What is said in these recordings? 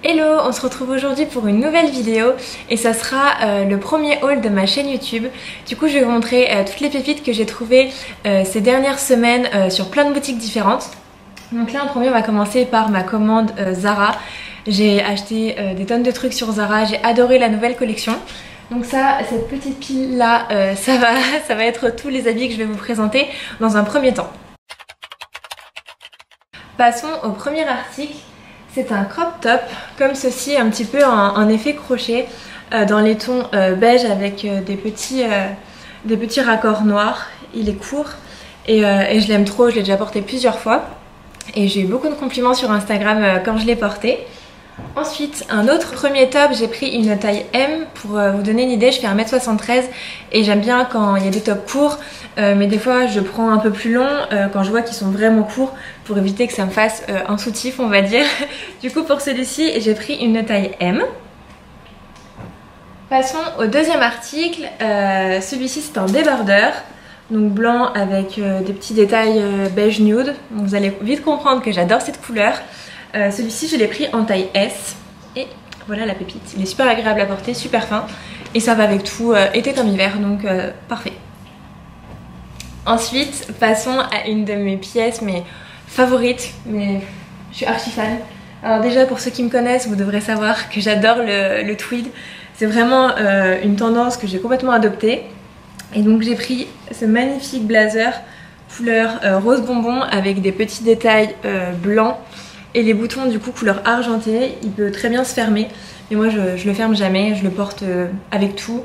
Hello, on se retrouve aujourd'hui pour une nouvelle vidéo et ça sera le premier haul de ma chaîne YouTube. Du coup je vais vous montrer toutes les pépites que j'ai trouvées ces dernières semaines sur plein de boutiques différentes. Donc là en premier on va commencer par ma commande Zara. J'ai acheté des tonnes de trucs sur Zara, j'ai adoré la nouvelle collection. Donc ça, cette petite pile là, ça va être tous les habits que je vais vous présenter dans un premier temps. Passons au premier article. C'est un crop top comme ceci, un petit peu en effet crochet dans les tons beige avec des petits raccords noirs. Il est court et je l'aime trop, je l'ai déjà porté plusieurs fois et j'ai eu beaucoup de compliments sur Instagram quand je l'ai porté. Ensuite, un autre premier top, j'ai pris une taille M. Pour vous donner une idée, je fais 1m73 et j'aime bien quand il y a des tops courts, mais des fois je prends un peu plus long quand je vois qu'ils sont vraiment courts pour éviter que ça me fasse un soutif, on va dire. Du coup pour celui-ci, j'ai pris une taille M. Passons au deuxième article, celui-ci c'est un débardeur. Donc blanc avec des petits détails beige nude. Donc, vous allez vite comprendre que j'adore cette couleur. Celui-ci je l'ai pris en taille S et voilà la pépite. Il est super agréable à porter, super fin et ça va avec tout, été comme hiver, donc parfait. Ensuite passons à une de mes pièces mais favorites, mais je suis archi fan. Alors déjà pour ceux qui me connaissent vous devrez savoir que j'adore le tweed. C'est vraiment une tendance que j'ai complètement adoptée. Et donc j'ai pris ce magnifique blazer couleur rose bonbon avec des petits détails blancs. Et les boutons du coup couleur argentée, il peut très bien se fermer. Mais moi je le ferme jamais, je le porte avec tout.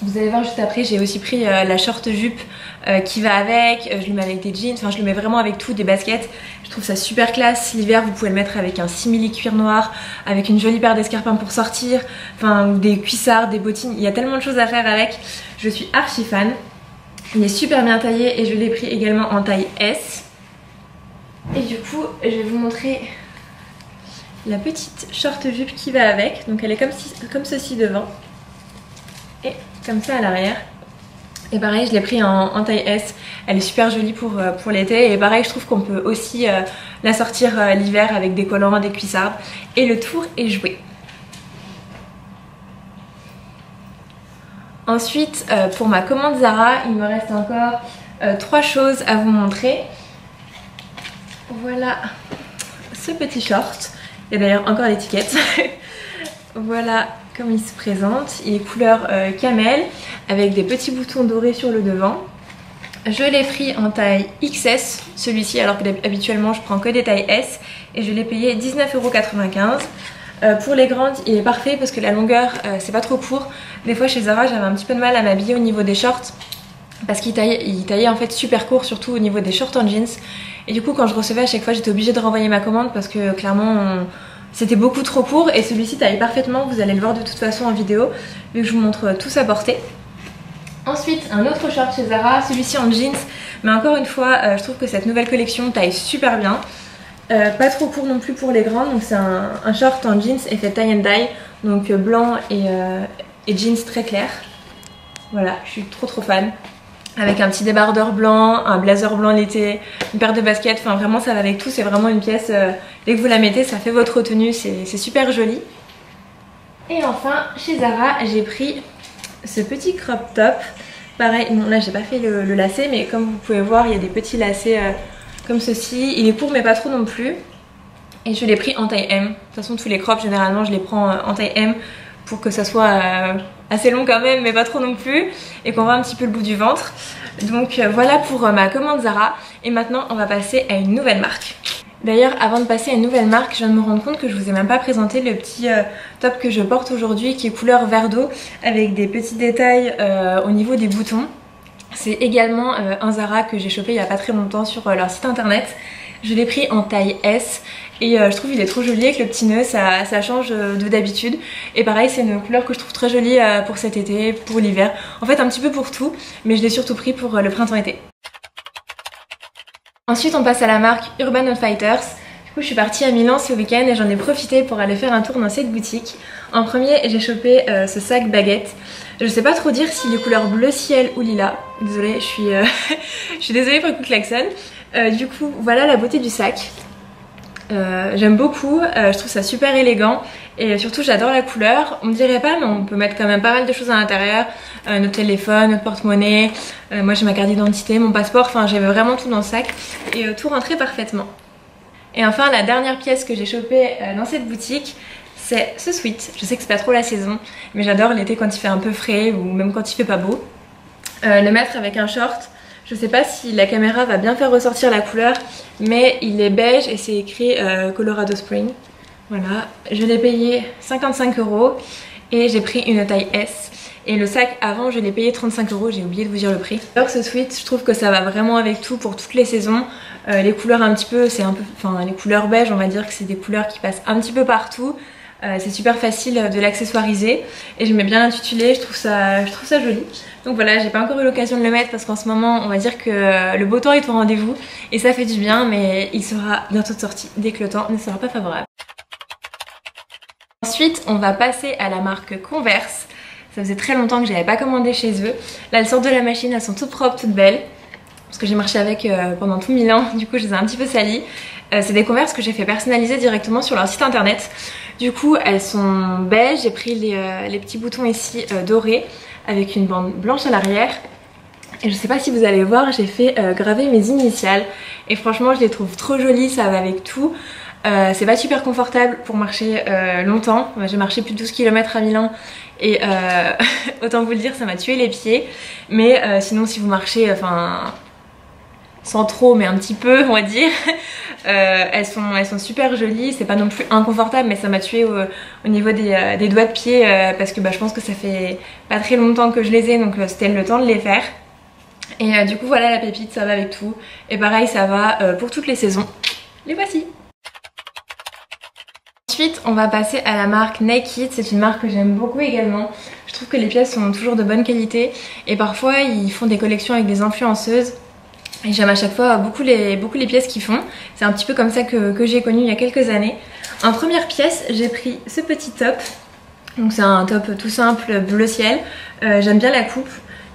Vous allez voir juste après, j'ai aussi pris la short jupe qui va avec. Je le mets avec des jeans, enfin je le mets vraiment avec tout, des baskets. Je trouve ça super classe. L'hiver vous pouvez le mettre avec un simili cuir noir, avec une jolie paire d'escarpins pour sortir. Enfin des cuissards, des bottines, il y a tellement de choses à faire avec. Je suis archi fan. Il est super bien taillé et je l'ai pris également en taille S. Et du coup je vais vous montrer la petite short jupe qui va avec. Donc elle est comme ceci devant et comme ça à l'arrière. Et pareil je l'ai pris en taille S. Elle est super jolie pour l'été. Et pareil je trouve qu'on peut aussi la sortir l'hiver avec des collants, des cuissardes. Et le tour est joué. Ensuite pour ma commande Zara, il me reste encore 3 choses à vous montrer. Voilà ce petit short, il y a d'ailleurs encore l'étiquette. Voilà comme il se présente, il est couleur camel avec des petits boutons dorés sur le devant. Je l'ai pris en taille XS celui-ci alors que habituellement je prends que des tailles S et je l'ai payé 19,95 €. Pour les grandes il est parfait parce que la longueur c'est pas trop court. Des fois chez Zara j'avais un petit peu de mal à m'habiller au niveau des shorts parce qu'il taillait en fait super court, surtout au niveau des shorts en jeans. Et du coup quand je recevais à chaque fois j'étais obligée de renvoyer ma commande parce que clairement c'était beaucoup trop court. Et celui-ci taille parfaitement, vous allez le voir de toute façon en vidéo vu que je vous montre tout sa portée. Ensuite un autre short chez Zara, celui-ci en jeans. Mais encore une fois je trouve que cette nouvelle collection taille super bien. Pas trop court non plus pour les grandes. Donc c'est un short en jeans effet tie and dye. Donc blanc et jeans très clair. Voilà, je suis trop fan. Avec un petit débardeur blanc, un blazer blanc l'été, une paire de baskets, enfin vraiment ça va avec tout, c'est vraiment une pièce, dès que vous la mettez ça fait votre tenue, c'est super joli. Et enfin chez Zara j'ai pris ce petit crop top, pareil, bon là j'ai pas fait le lacet mais comme vous pouvez voir il y a des petits lacets comme ceci, il est court mais pas trop non plus. Et je l'ai pris en taille M, de toute façon tous les crops généralement je les prends en taille M pour que ça soit assez long quand même mais pas trop non plus et qu'on voit un petit peu le bout du ventre. Donc voilà pour ma commande Zara et maintenant on va passer à une nouvelle marque. D'ailleurs avant de passer à une nouvelle marque je viens de me rendre compte que je vous ai même pas présenté le petit top que je porte aujourd'hui qui est couleur vert d'eau avec des petits détails au niveau des boutons. C'est également un Zara que j'ai chopé il y a pas très longtemps sur leur site internet. Je l'ai pris en taille S et je trouve il est trop joli avec le petit nœud, ça change de d'habitude. Et pareil c'est une couleur que je trouve très jolie pour cet été, pour l'hiver, en fait un petit peu pour tout, mais je l'ai surtout pris pour le printemps-été. Ensuite on passe à la marque Urban Outfitters. Du coup je suis partie à Milan ce week-end et j'en ai profité pour aller faire un tour dans cette boutique. En premier j'ai chopé ce sac baguette. Je sais pas trop dire s'il est couleur bleu ciel ou lilas. Désolée, je suis désolée pour le coup klaxon. Du coup voilà la beauté du sac. J'aime beaucoup, je trouve ça super élégant et surtout j'adore la couleur. On me dirait pas mais on peut mettre quand même pas mal de choses à l'intérieur, notre téléphone, notre porte-monnaie, moi j'ai ma carte d'identité, mon passeport, enfin j'avais vraiment tout dans le sac et tout rentrait parfaitement. Et enfin la dernière pièce que j'ai chopée dans cette boutique, c'est ce sweat. Je sais que c'est pas trop la saison mais j'adore l'été quand il fait un peu frais ou même quand il fait pas beau. Le mettre avec un short. Je sais pas si la caméra va bien faire ressortir la couleur, mais il est beige et c'est écrit Colorado Spring. Voilà, je l'ai payé 55 € et j'ai pris une taille S. Et le sac avant, je l'ai payé 35 €, j'ai oublié de vous dire le prix. Alors ce sweat, je trouve que ça va vraiment avec tout pour toutes les saisons. Les couleurs un petit peu, c'est un peu, enfin les couleurs beige, on va dire que c'est des couleurs qui passent un petit peu partout. C'est super facile de l'accessoiriser et j'aimais bien l'intituler, je trouve ça joli. Donc voilà, j'ai pas encore eu l'occasion de le mettre parce qu'en ce moment on va dire que le beau temps est au rendez-vous et ça fait du bien, mais il sera bientôt sorti dès que le temps ne sera pas favorable. Ensuite on va passer à la marque Converse. Ça faisait très longtemps que j'avais pas commandé chez eux. Là elles sortent de la machine, elles sont toutes propres, toutes belles. Parce que j'ai marché avec pendant tout Milan, du coup je les ai un petit peu salies. C'est des Converse que j'ai fait personnaliser directement sur leur site internet. Du coup elles sont beiges, j'ai pris les petits boutons ici dorés avec une bande blanche à l'arrière. Et je sais pas si vous allez voir, j'ai fait graver mes initiales. Et franchement je les trouve trop jolies, ça va avec tout. C'est pas super confortable pour marcher longtemps. J'ai marché plus de 12 km à Milan et autant vous le dire, ça m'a tué les pieds. Mais sinon si vous marchez sans trop mais un petit peu on va dire, elles sont super jolies, c'est pas non plus inconfortable mais ça m'a tué au niveau des doigts de pied parce que je pense que ça fait pas très longtemps que je les ai, donc c'était le temps de les faire. Et du coup voilà la pépite, ça va avec tout et pareil ça va pour toutes les saisons. Les voici. Ensuite on va passer à la marque Naked, c'est une marque que j'aime beaucoup également. Je trouve que les pièces sont toujours de bonne qualité et parfois ils font des collections avec des influenceuses. Et j'aime à chaque fois beaucoup les pièces qu'ils font. C'est un petit peu comme ça que j'ai connu il y a quelques années. En première pièce, j'ai pris ce petit top. Donc c'est un top tout simple, bleu ciel. J'aime bien la coupe.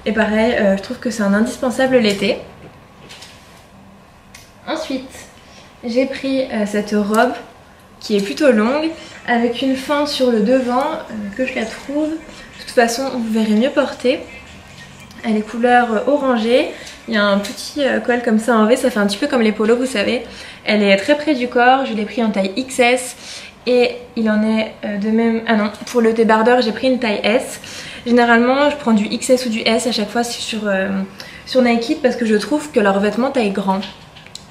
Et pareil, je trouve que c'est un indispensable l'été. Ensuite, j'ai pris cette robe qui est plutôt longue, avec une fente sur le devant, que je la trouve. De toute façon, vous verrez mieux porter. Elle est couleur orangée. Il y a un petit col comme ça en V, ça fait un petit peu comme les polos vous savez. Elle est très près du corps, je l'ai pris en taille XS et il en est de même... Ah non, pour le débardeur j'ai pris une taille S. Généralement je prends du XS ou du S à chaque fois sur Naked parce que je trouve que leurs vêtements taillent grand.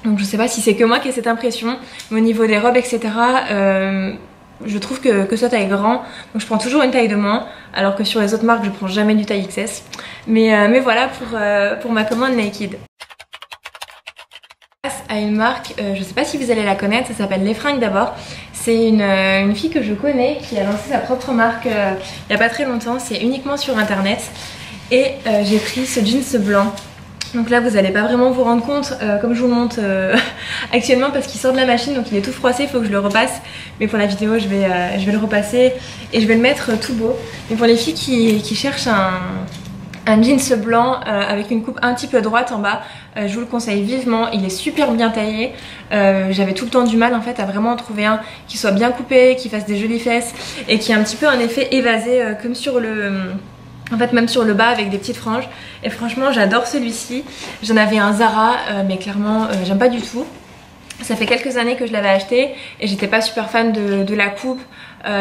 Donc je sais pas si c'est que moi qui ai cette impression, mais au niveau des robes etc... je trouve que ça taille grand, donc je prends toujours une taille de moins, alors que sur les autres marques je prends jamais du taille XS. Mais voilà pour ma commande Naked. On passe à une marque, je sais pas si vous allez la connaître, ça s'appelle Les Fringues d'abord. C'est une fille que je connais qui a lancé sa propre marque il y a pas très longtemps, c'est uniquement sur internet. Et j'ai pris ce jeans blanc. Donc là vous n'allez pas vraiment vous rendre compte comme je vous le montre actuellement parce qu'il sort de la machine donc il est tout froissé, il faut que je le repasse. Mais pour la vidéo je vais le repasser et je vais le mettre tout beau. Mais pour les filles qui cherchent un jeans blanc avec une coupe un petit peu droite en bas, je vous le conseille vivement, il est super bien taillé. J'avais tout le temps du mal en fait à vraiment en trouver un qui soit bien coupé, qui fasse des jolies fesses et qui a un petit peu un effet évasé comme sur en fait même sur le bas avec des petites franges. Et franchement j'adore celui-ci. J'en avais un Zara mais clairement j'aime pas du tout. Ça fait quelques années que je l'avais acheté et j'étais pas super fan de la coupe.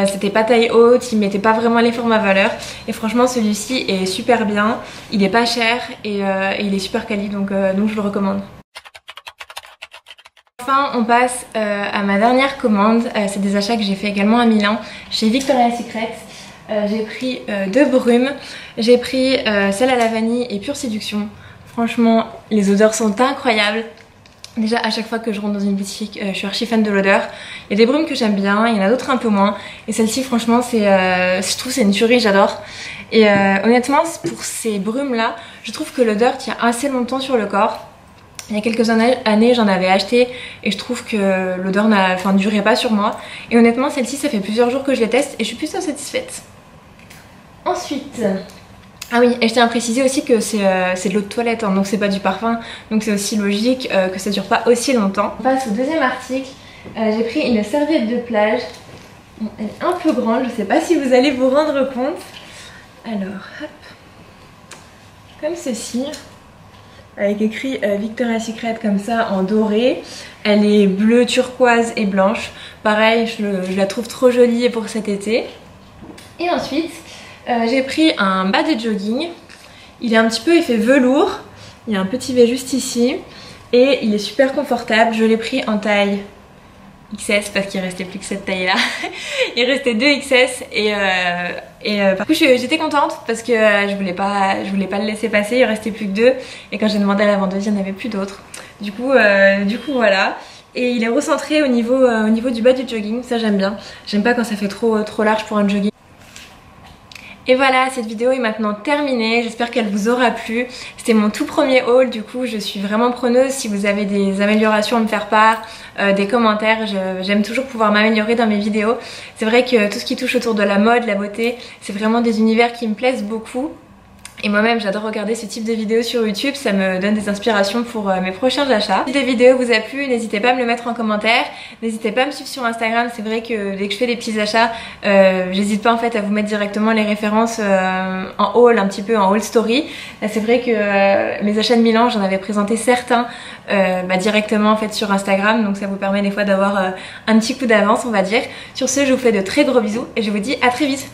C'était pas taille haute, il mettait pas vraiment les formes à valeur. Et franchement celui-ci est super bien. Il est pas cher et il est super quali donc je le recommande. Enfin on passe à ma dernière commande. C'est des achats que j'ai fait également à Milan chez Victoria's Secret. J'ai pris deux brumes, j'ai pris celle à la vanille et pure séduction. Franchement les odeurs sont incroyables. Déjà à chaque fois que je rentre dans une boutique je suis archi fan de l'odeur. Il y a des brumes que j'aime bien, il y en a d'autres un peu moins. Et celle-ci franchement je trouve c'est une tuerie, j'adore. Et honnêtement pour ces brumes là je trouve que l'odeur tient assez longtemps sur le corps. Il y a quelques années, j'en avais acheté et je trouve que l'odeur ne durait pas sur moi. Et honnêtement, celle-ci, ça fait plusieurs jours que je les teste et je suis plutôt satisfaite. Ensuite, ah oui, et je tiens à préciser aussi que c'est de l'eau de toilette, hein, donc c'est pas du parfum, donc c'est aussi logique que ça dure pas aussi longtemps. On passe au deuxième article. J'ai pris une serviette de plage. Bon, elle est un peu grande, je sais pas si vous allez vous rendre compte. Alors, hop, comme ceci. Avec écrit Victoria's Secret comme ça en doré. Elle est bleue, turquoise et blanche. Pareil, je la trouve trop jolie pour cet été. Et ensuite, j'ai pris un bas de jogging. Il est un petit peu effet velours. Il y a un petit V juste ici. Et il est super confortable. Je l'ai pris en taille XS parce qu'il restait plus que cette taille là. Il restait 2 XS par contre j'étais contente parce que je voulais pas le laisser passer, il restait plus que 2 et quand j'ai demandé à la vendeuse il n'y en avait plus d'autres. Du coup voilà. Et il est recentré au niveau du bas du jogging, ça j'aime bien. J'aime pas quand ça fait trop large pour un jogging. Et voilà, cette vidéo est maintenant terminée, j'espère qu'elle vous aura plu. C'était mon tout premier haul, du coup je suis vraiment preneuse si vous avez des améliorations à me faire part, des commentaires, j'aime toujours pouvoir m'améliorer dans mes vidéos. C'est vrai que tout ce qui touche autour de la mode, la beauté, c'est vraiment des univers qui me plaisent beaucoup. Et moi-même j'adore regarder ce type de vidéos sur YouTube, ça me donne des inspirations pour mes prochains achats. Si la vidéo vous a plu, n'hésitez pas à me le mettre en commentaire, n'hésitez pas à me suivre sur Instagram, c'est vrai que dès que je fais des petits achats, j'hésite pas en fait à vous mettre directement les références en haul, un petit peu en haul story. C'est vrai que mes achats de Milan, j'en avais présenté certains directement en fait sur Instagram, donc ça vous permet des fois d'avoir un petit coup d'avance on va dire. Sur ce, je vous fais de très gros bisous et je vous dis à très vite.